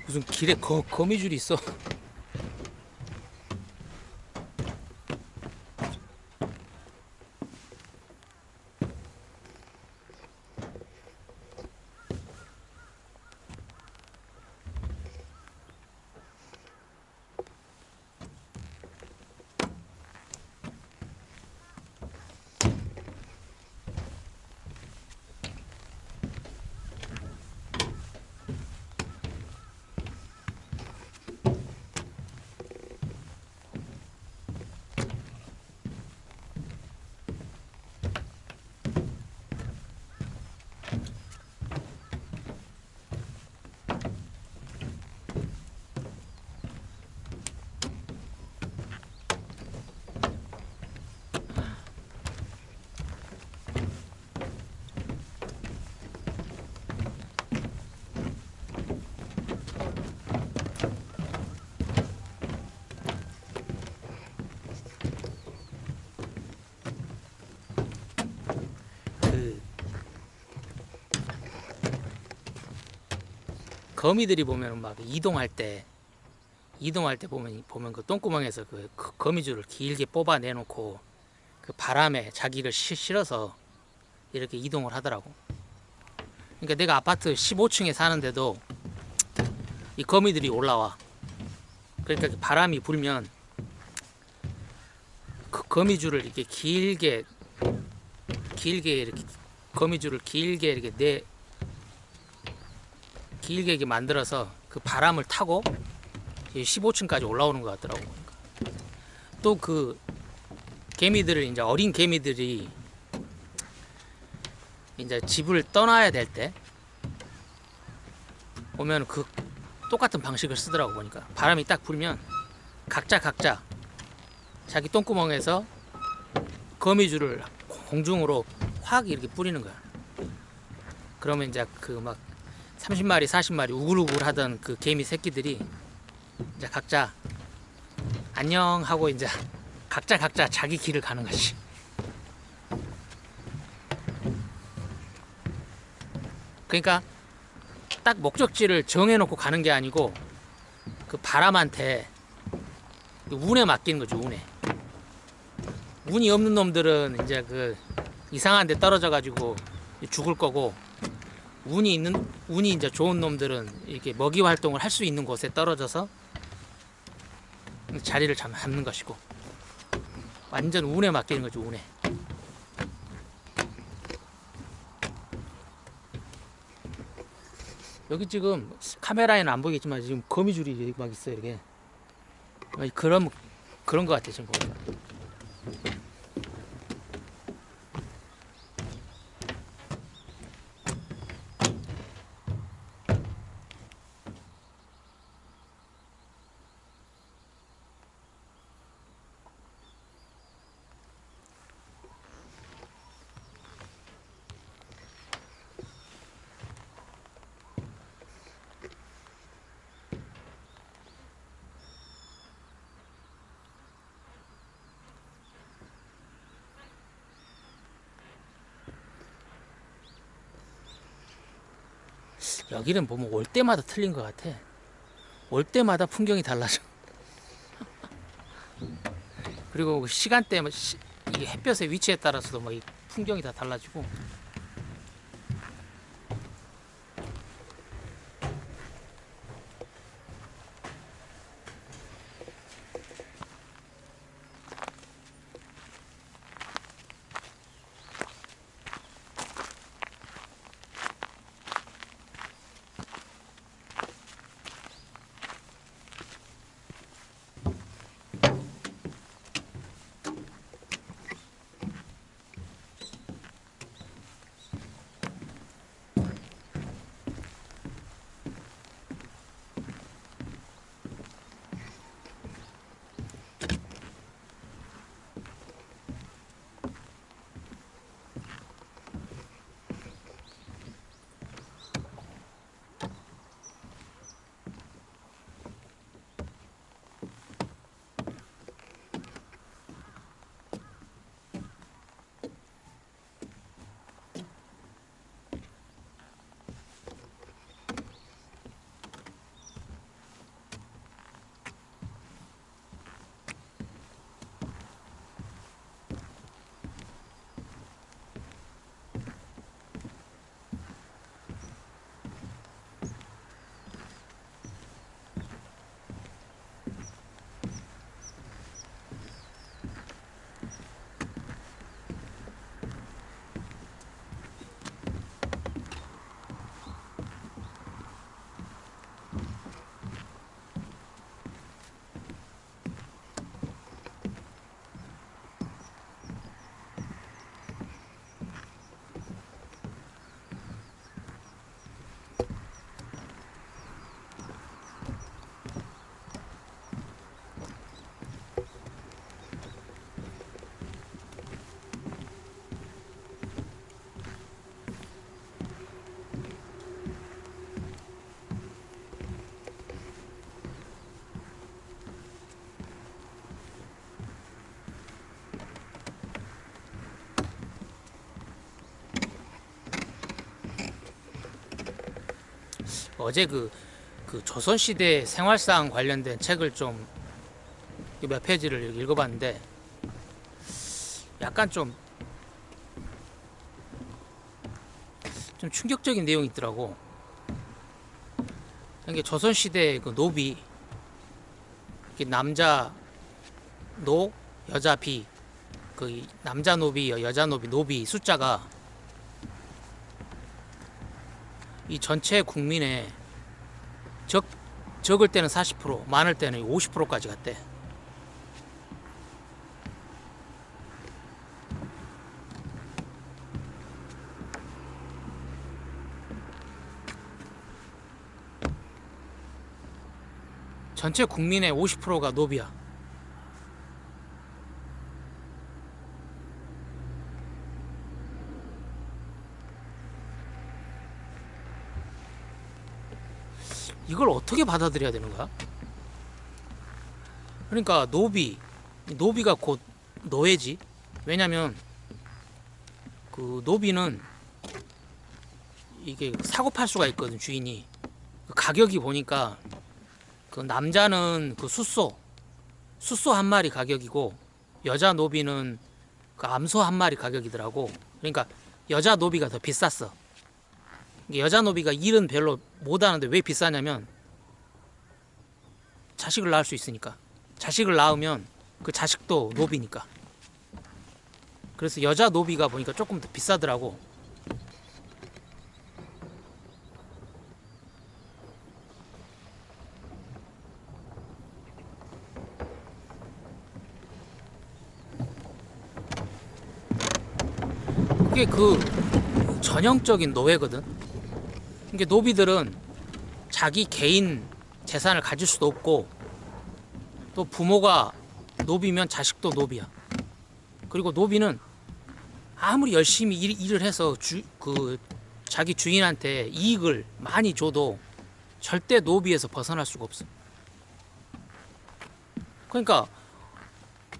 무슨 길에 거미줄이 있어. 그 거미들이 보면 막 이동할 때 보면 그 똥구멍에서 그 거미줄을 길게 뽑아 내놓고 그 바람에 자기를 실어서 이렇게 이동을 하더라고. 그러니까 내가 아파트 15층에 사는데도 이 거미들이 올라와. 그러니까 그 바람이 불면 그 거미줄을 이렇게 길게 이렇게 거미줄을 길게 이렇게 만들어서 그 바람을 타고 15층까지 올라오는 것 같더라고. 또 그 개미들을 이제 어린 개미들이 이제 집을 떠나야 될 때 보면 그 똑같은 방식을 쓰더라고. 보니까 바람이 딱 불면 각자 자기 똥구멍에서 거미줄을 공중으로 확 이렇게 뿌리는 거야. 그러면 이제 그 막 30마리 40마리 우글우글 하던 그 개미 새끼들이 이제 각자 안녕 하고 이제 각자 자기 길을 가는 거지. 그러니까 딱 목적지를 정해놓고 가는 게 아니고 그 바람한테 운에 맡기는 거죠. 운이 없는 놈들은 이제 그 이상한 데 떨어져 가지고 죽을 거고, 운이 이제 좋은 놈들은 이렇게 먹이 활동을 할 수 있는 곳에 떨어져서 자리를 잡는 것이고, 완전 운에 맡기는 거죠. 운에. 여기 지금 카메라에는 안 보이겠지만 지금 거미줄이 막 있어요. 이렇게 그런 것 같아 지금 보니까. 여기는 보면 올 때마다 틀린 것 같아. 올 때마다 풍경이 달라져. 그리고 시간대, 이 햇볕의 위치에 따라서도 뭐 이 풍경이 다 달라지고. 어제 그 조선시대 생활상 관련된 책을 좀 몇 페이지를 읽어봤는데 약간 좀 충격적인 내용이 있더라고. 이게 조선시대 그 노비, 남자 노, 여자 비, 그 남자 노비, 여자 노비, 노비 숫자가 이 전체 국민의 적을 때는 40%, 많을 때는 50%까지 갔대. 전체 국민의 50%가 노비야. 이걸 어떻게 받아들여야 되는 거야? 그러니까 노비가 곧 노예지. 왜냐면 그 노비는 이게 사고 팔 수가 있거든, 주인이. 그 가격이 보니까 그 남자는 그 숫소 한 마리 가격이고, 여자 노비는 그 암소 한 마리 가격이더라고. 그러니까 여자 노비가 더 비쌌어. 여자 노비가 일은 별로 못하는데 왜 비싸냐면 자식을 낳을 수 있으니까. 자식을 낳으면 그 자식도 노비니까. 그래서 여자 노비가 보니까 조금 더 비싸더라고. 그게 그 전형적인 노예거든. 이게 노비들은 자기 개인 재산을 가질 수도 없고, 또 부모가 노비면 자식도 노비야. 그리고 노비는 아무리 열심히 일을 해서 자기 주인한테 이익을 많이 줘도 절대 노비에서 벗어날 수가 없어. 그러니까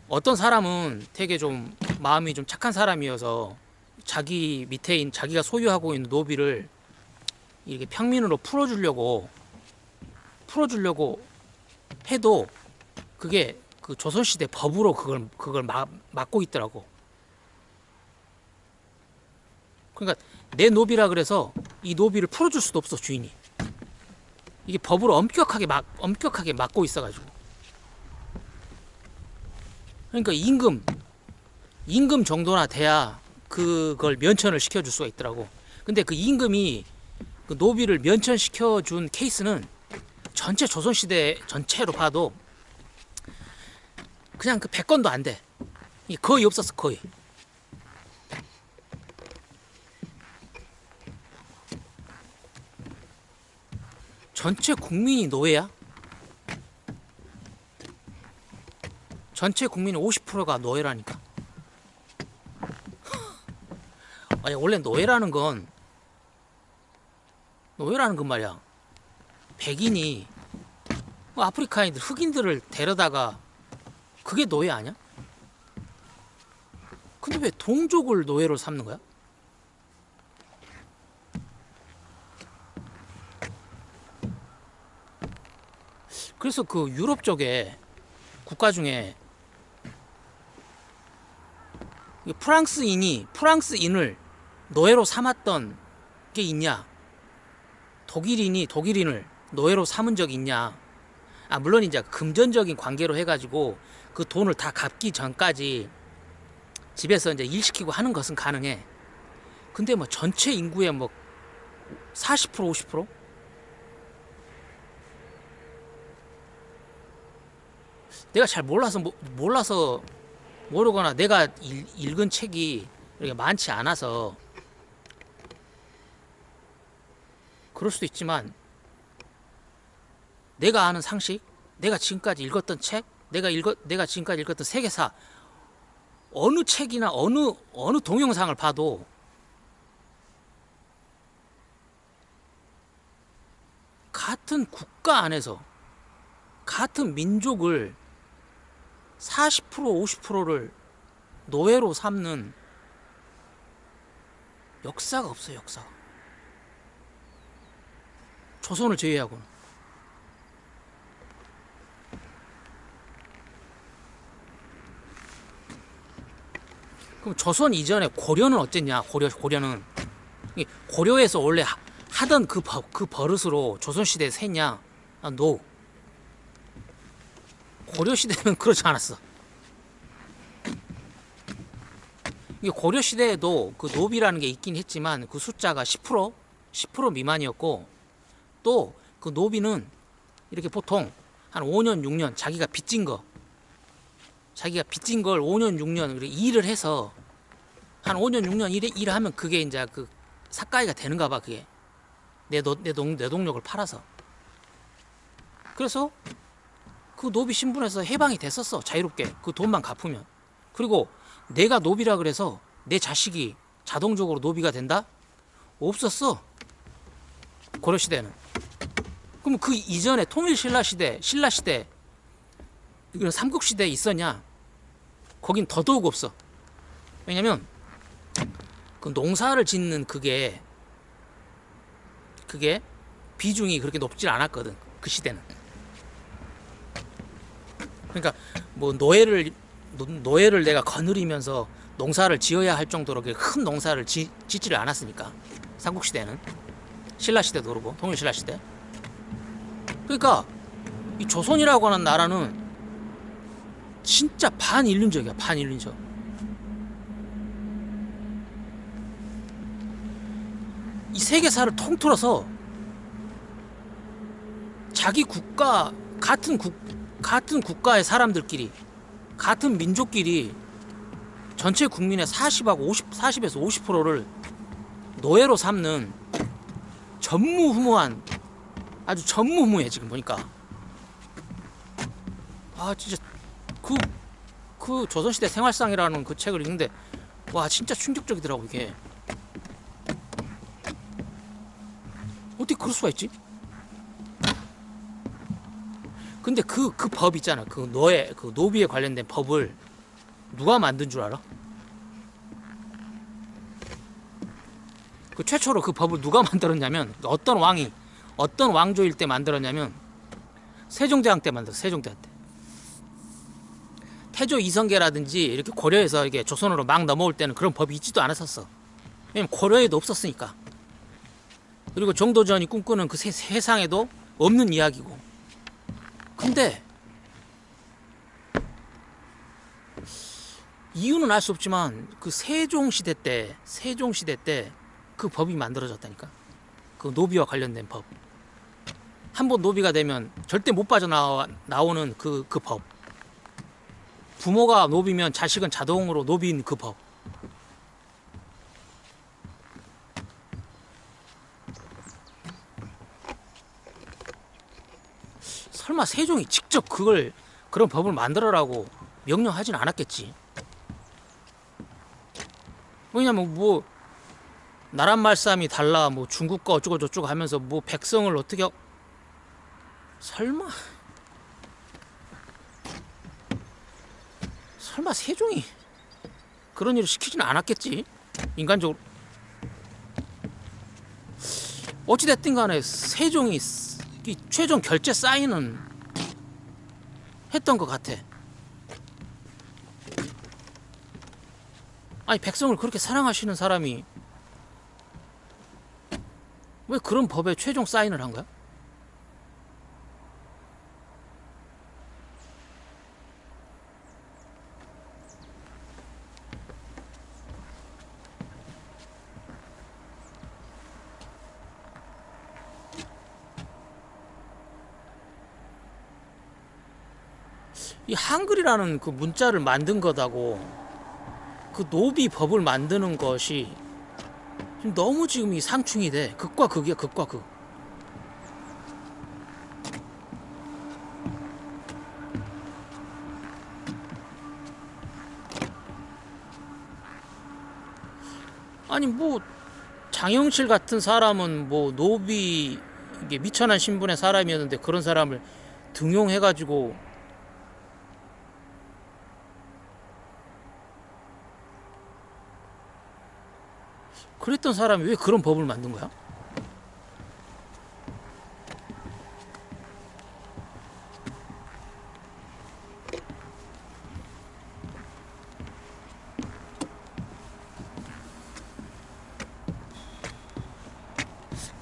어떤 사람은 되게 좀 마음이 좀 착한 사람이어서 자기 밑에 자기가 소유하고 있는 노비를 이렇게 평민으로 풀어주려고 해도 그게 그 조선시대 법으로 그걸 막고 있더라고. 그러니까 내 노비라 그래서 이 노비를 풀어줄 수도 없어, 주인이. 이게 법으로 엄격하게 막고 있어가지고. 그러니까 임금 정도나 돼야 그걸 면천을 시켜줄 수가 있더라고. 근데 그 임금이 그 노비를 면천시켜준 케이스는 전체 조선시대 전체로 봐도 그냥 그 100건도 안 돼. 거의 없었어, 거의. 전체 국민이 노예야? 전체 국민의 50%가 노예라니까. 아니, 원래 노예라는 건 말이야, 백인이 아프리카인들, 흑인들을 데려다가 그게 노예 아니야? 근데 왜 동족을 노예로 삼는 거야? 그래서 그 유럽 쪽에 국가 중에 프랑스인을 노예로 삼았던 게 있냐? 독일인을 노예로 삼은 적이 있냐? 물론 이제 금전적인 관계로 해가지고 그 돈을 다 갚기 전까지 집에서 이제 일 시키고 하는 것은 가능해. 근데 뭐 전체 인구의 뭐 40% 50%? 내가 잘 몰라서 모르거나 내가 읽은 책이 이렇게 많지 않아서 그럴 수도 있지만, 내가 아는 상식, 내가 지금까지 읽었던 책, 내가 지금까지 읽었던 세계사, 어느 책이나 어느 동영상을 봐도 같은 국가 안에서 같은 민족을 40% 50%를 노예로 삼는 역사가 없어요, 역사가. 조선을 제외하고는. 그럼 조선 이전에 고려는 어쨌냐? 고려는 고려에서 원래 하던 그 버릇으로 조선시대에 샜냐? 아, 노. 고려시대는 그렇지 않았어. 이게 고려시대에도 그 노비라는 게 있긴 했지만 그 숫자가 10% 미만이었고, 또 그 노비는 이렇게 보통 한 5년, 6년 자기가 빚진 걸 5년, 6년 일을 해서 한 5년, 6년 일을 하면 그게 이제 그 삭가이가 되는가 봐. 그게 내 동력을 팔아서. 그래서 그 노비 신분에서 해방이 됐었어. 자유롭게 그 돈만 갚으면. 그리고 내가 노비라 그래서 내 자식이 자동적으로 노비가 된다? 없었어. 고려시대는. 그럼 그 이전에 통일신라시대, 신라시대, 이건 삼국시대에 있었냐? 거긴 더더욱 없어. 왜냐면 그 농사를 짓는 그게 비중이 그렇게 높질 않았거든. 그 시대는. 그러니까 뭐 노예를 내가 거느리면서 농사를 지어야 할 정도로 큰 농사를 짓지를 않았으니까. 삼국시대는. 신라시대도 그러고 통일신라시대. 그러니까 이 조선이라고 하는 나라는 진짜 반인륜적이야. 반인륜적. 이 세계사를 통틀어서 자기 국가 같은 국가의 사람들끼리, 같은 민족끼리 전체 국민의 40에서 50%를 노예로 삼는 아주 전무후무해. 지금 보니까 진짜 그 조선시대 생활상이라는 그 책을 읽는데 와 진짜 충격적이더라고. 이게 어떻게 그럴 수가 있지? 근데 그 법 있잖아. 그 노비에 관련된 법을 누가 만든 줄 알아? 그 최초로 그 법을 누가 만들었냐면, 어떤 왕조일 때 만들었냐면 세종대왕 때 만들었어. 세종대왕 때. 태조 이성계라든지 이렇게 고려에서 이게 조선으로 막 넘어올 때는 그런 법이 있지도 않았었어. 왜냐면 고려에도 없었으니까. 그리고 정도전이 꿈꾸는 그 세상에도 없는 이야기고. 근데 이유는 알 수 없지만 그 세종시대 때 그 법이 만들어졌다니까. 그 노비와 관련된 법. 한번 노비가 되면 절대 못 빠져나오는 그 법. 부모가 노비면 자식은 자동으로 노비인 그 법. 설마 세종이 직접 그런 법을 만들어라고 명령하진 않았겠지. 왜냐면 뭐 나란 말싸움이 달라, 뭐 중국과 어쩌고 저쩌고 하면서 뭐 백성을 어떻게 설마 세종이 그런 일을 시키지는 않았겠지. 인간적으로. 어찌됐든 간에 세종이 최종 결재 사인은 했던 것 같아. 아니 백성을 그렇게 사랑하시는 사람이 왜 그런 법에 최종 사인을 한 거야? 이 한글이라는 그 문자를 만든 것하고 그 노비 법을 만드는 것이 지금 너무 지금 이 상충이 돼. 극과 극이야. 극과 극. 아니 뭐 장영실 같은 사람은 뭐 노비, 이게 미천한 신분의 사람이었는데 그런 사람을 등용해가지고 그랬던 사람이 왜 그런 법을 만든 거야?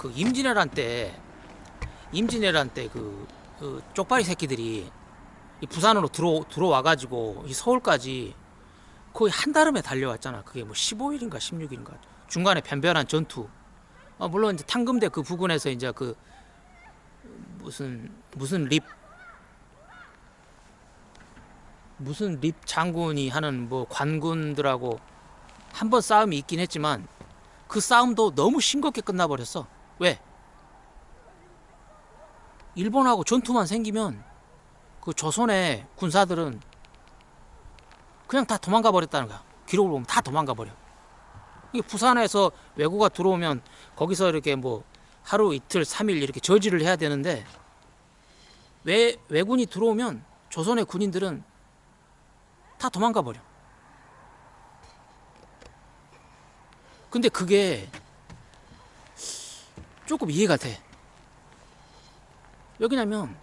그 임진왜란 때 그 쪽발이 새끼들이 이 부산으로 들어와가지고 이 서울까지 거의 한달음에 달려왔잖아. 그게 뭐 15일인가 16일인가 중간에 변변한 전투. 물론 이제 탕금대 그 부근에서 이제 그 무슨 립 장군이 하는 뭐 관군들하고 한 번 싸움이 있긴 했지만 그 싸움도 너무 싱겁게 끝나버렸어. 왜? 일본하고 전투만 생기면 그 조선의 군사들은 그냥 다 도망가 버렸다는 거야. 기록을 보면 다 도망가 버려. 이게 부산에서 왜구가 들어오면 거기서 이렇게 뭐 하루 이틀 3일 이렇게 저지를 해야 되는데 왜군이 들어오면 조선의 군인들은 다 도망가 버려. 근데 그게 조금 이해가 돼. 왜냐면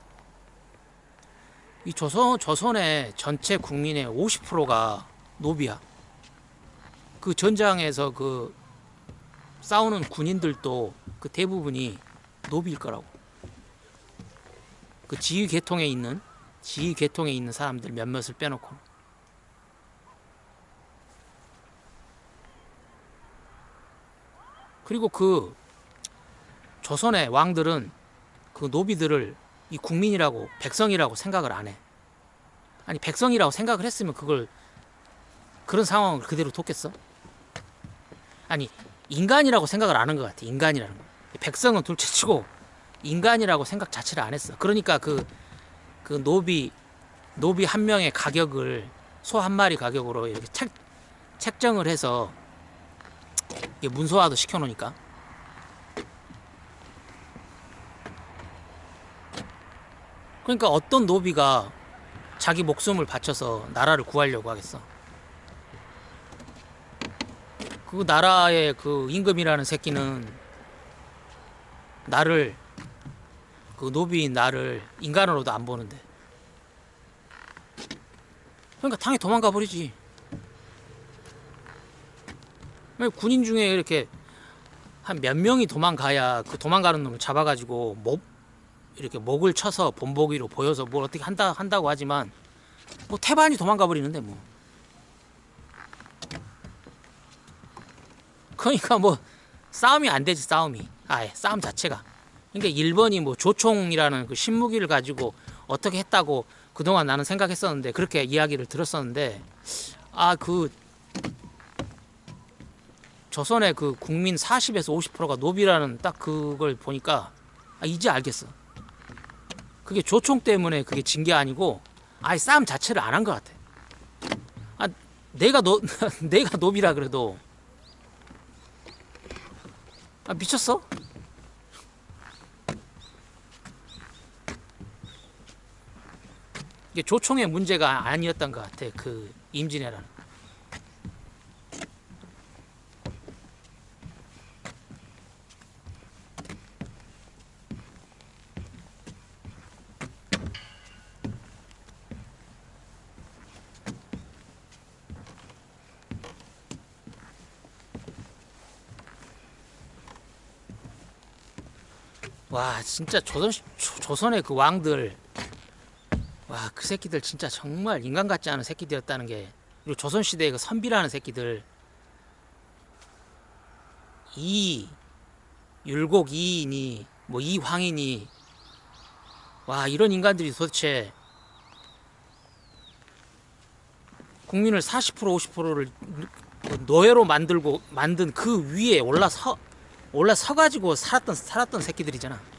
이 조선의 전체 국민의 50%가 노비야. 그 전장에서 그 싸우는 군인들도 그 대부분이 노비일 거라고. 그 지휘 계통에 있는 사람들 몇몇을 빼놓고. 그리고 그 조선의 왕들은 그 노비들을 이 국민이라고 백성이라고 생각을 안 해. 아니 백성이라고 생각을 했으면 그런 상황을 그대로 뒀겠어? 아니 인간이라고 생각을 안 한 것 같아. 인간이라는 거. 백성은 둘째치고 인간이라고 생각 자체를 안 했어. 그러니까 그 노비 한 명의 가격을 소 한 마리 가격으로 이렇게 책정을 해서 문서화도 시켜놓으니까. 그러니까 어떤 노비가 자기 목숨을 바쳐서 나라를 구하려고 하겠어. 그 나라의 그 임금이라는 새끼는 그 노비인 나를 인간으로도 안 보는데. 그러니까 당연히 도망가 버리지. 군인 중에 이렇게 한 몇 명이 도망가야 그 도망가는 놈을 잡아가지고 이렇게 목을 쳐서 본보기로 보여서 뭘 어떻게 한다고 하지만 뭐 태반이 도망가 버리는데 뭐. 그러니까 뭐 싸움이 안 되지. 아예 싸움 자체가. 그러니까 일본이 뭐 조총이라는 그 신무기를 가지고 어떻게 했다고 그동안 나는 생각했었는데, 그렇게 이야기를 들었었는데, 그 조선의 그 국민 40에서 50%가 노비라는 딱 그걸 보니까 이제 알겠어. 그게 조총 때문에 그게 진 게 아니고 아예 싸움 자체를 안 한 것 같아. 내가 노비라 그래도 미쳤어? 이게 조총의 문제가 아니었던 것 같아. 그 임진왜란. 와 진짜 조선의 그 왕들, 와 그 새끼들 진짜 정말 인간 같지 않은 새끼들이었다는 게. 그리고 조선시대의 그 선비라는 새끼들, 율곡 이인이 뭐 이황인이, 와 이런 인간들이 도대체 국민을 40% 50%를 노예로 만든 그 위에 올라서 가지고 살았던 새끼들이잖아.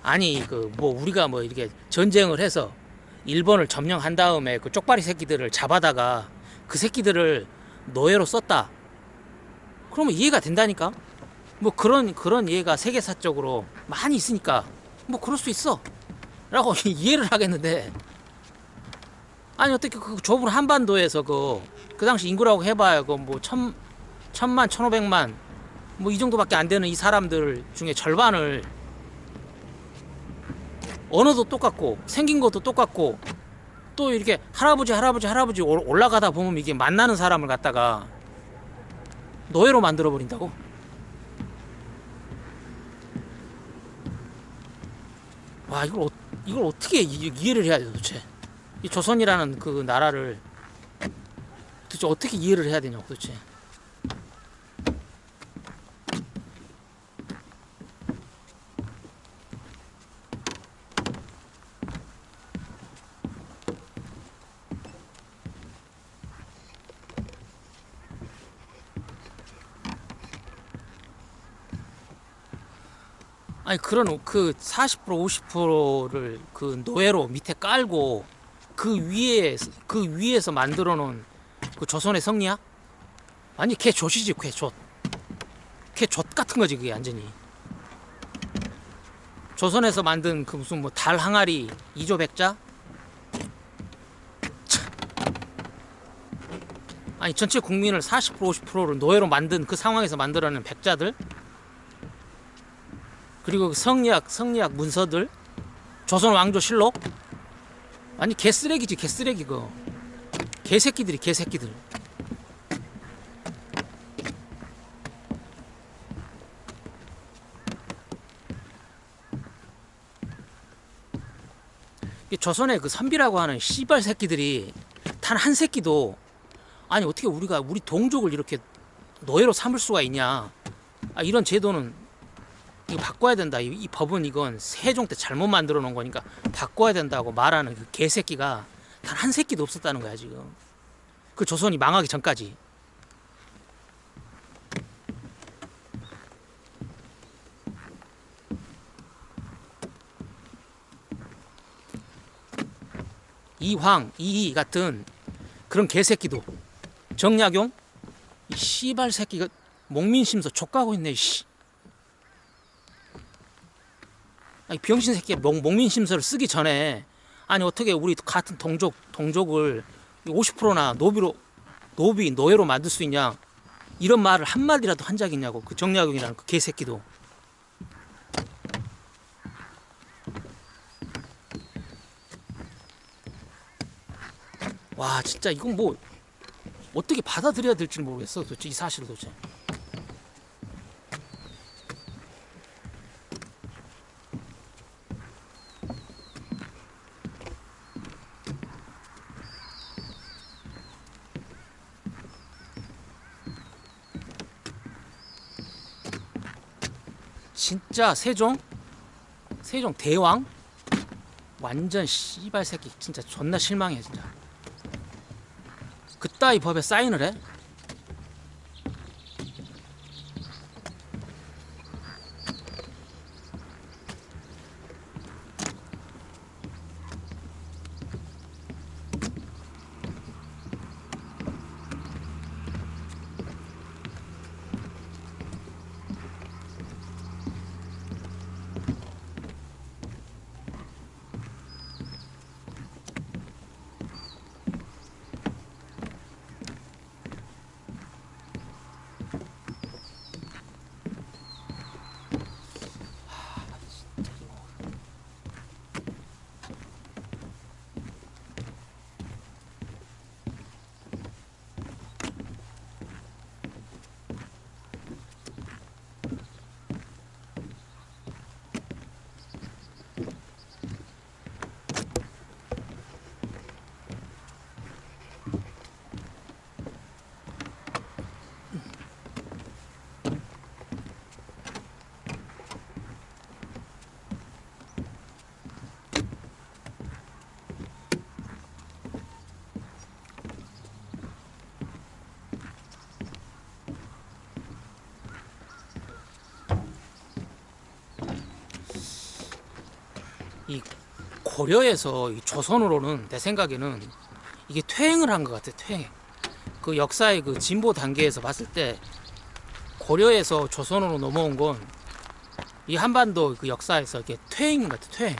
아니 그 뭐 우리가 뭐 이렇게 전쟁을 해서 일본을 점령한 다음에 그 쪽발이 새끼들을 잡아다가 그 새끼들을 노예로 썼다. 그러면 이해가 된다니까. 뭐 그런 이해가 세계사적으로 많이 있으니까 뭐 그럴 수 있어 라고 이해를 하겠는데, 아니 어떻게 그 좁은 한반도에서 그 당시 인구라고 해봐야 그 뭐 1000만 1500만 뭐 이 정도밖에 안 되는 이 사람들 중에 절반을 언어도 똑같고 생긴 것도 똑같고 또 이렇게 할아버지 올라가다 보면 이게 만나는 사람을 갖다가 노예로 만들어 버린다고? 와, 이걸 어떻게 이해를 해야 돼 도대체? 이 조선이라는 그 나라를 도대체 어떻게 이해를 해야 되냐고 도대체. 아니 그런 그 40% 50%를 그 노예로 밑에 깔고 그 위에서 만들어 놓은 그 조선의 성리야? 아니 개조시지 개조. 개조 같은 거지 그게 완전히. 조선에서 만든 그 무슨 뭐 달 항아리 이조백자? 아니 전체 국민을 40% 50%를 노예로 만든 그 상황에서 만들어낸 백자들, 그리고 그 성리학 문서들, 조선 왕조실록, 아니 개쓰레기지 개쓰레기. 그 개새끼들이 개새끼들. 조선의 그 선비라고 하는 씨발 새끼들이 단 한 새끼도 아니 어떻게 우리 동족을 이렇게 노예로 삼을 수가 있냐, 이런 제도는 이거 바꿔야 된다, 이 법은 이건 세종 때 잘못 만들어 놓은 거니까 바꿔야 된다고 말하는 그 개새끼가 단 한 새끼도 없었다는 거야 지금. 그 조선이 망하기 전까지. 이황, 이희 같은 그런 개새끼도, 정약용 이 씨발 새끼가 목민심서 족가고 있네 씨. 아니 병신 새끼가 목민심서를 쓰기 전에 아니 어떻게 우리 같은 동족을 50%나 노예로 만들 수 있냐, 이런 말을 한마디라도 한 적 있냐고 그 정약용이라는 그 개새끼도. 와 진짜 이건 뭐 어떻게 받아들여야 될지 모르겠어 도대체 이 사실을 도대체. 진짜 세종 대왕 완전 씨발 새끼 진짜 존나 실망해 진짜. 그따위 법에 사인을 해? 이 고려에서 이 조선으로는 내 생각에는 이게 퇴행을 한 것 같아. 퇴행. 그 역사의 그 진보 단계에서 봤을 때 고려에서 조선으로 넘어온 건 이 한반도 그 역사에서 이게 퇴행 같아. 퇴행.